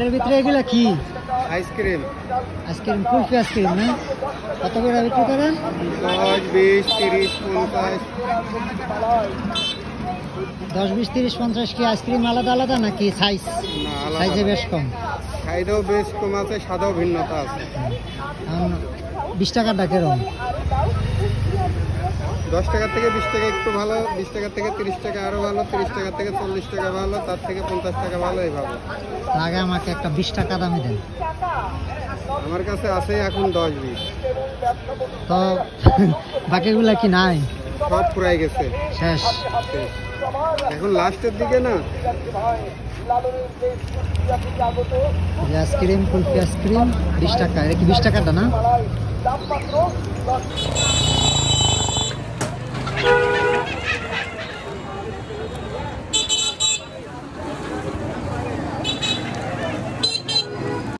এর ভিতরে এগুলা কি? আইসক্রিম। আইসক্রিম, কুলফি আইসক্রিম না? কত করে বিক্রি করেন? 10, 20, 30, 50। 10, 20, 30, 50 কি আইসক্রিম আলাদা আলাদা নাকি সাইজ? না, সাইজে বেশ কম। সাইজেও বেশ কম আছে, স্বাদেও ভিন্নতা আছে। 20 টাকাটা কেরম? 10 টাকা থেকে 20 টাকা একটু ভালো, 20 টাকা থেকে 30 টাকা আরো ভালো, 30 টাকা থেকে 40 টাকা ভালো, তার থেকে 50 টাকা ভালো, এইভাবে। আগে আমাকে একটা 20 টাকা দামে দেন। আমার কাছে আছে এখন 10, 20। তো বাকিগুলা কি নাই? সব পুরাই গেছে, শেষ। এখন লাস্টের দিকে না। আইসক্রিম, কুলফি আইসক্রিম 20 টাকা। এটা কি 20 টাকাটা না?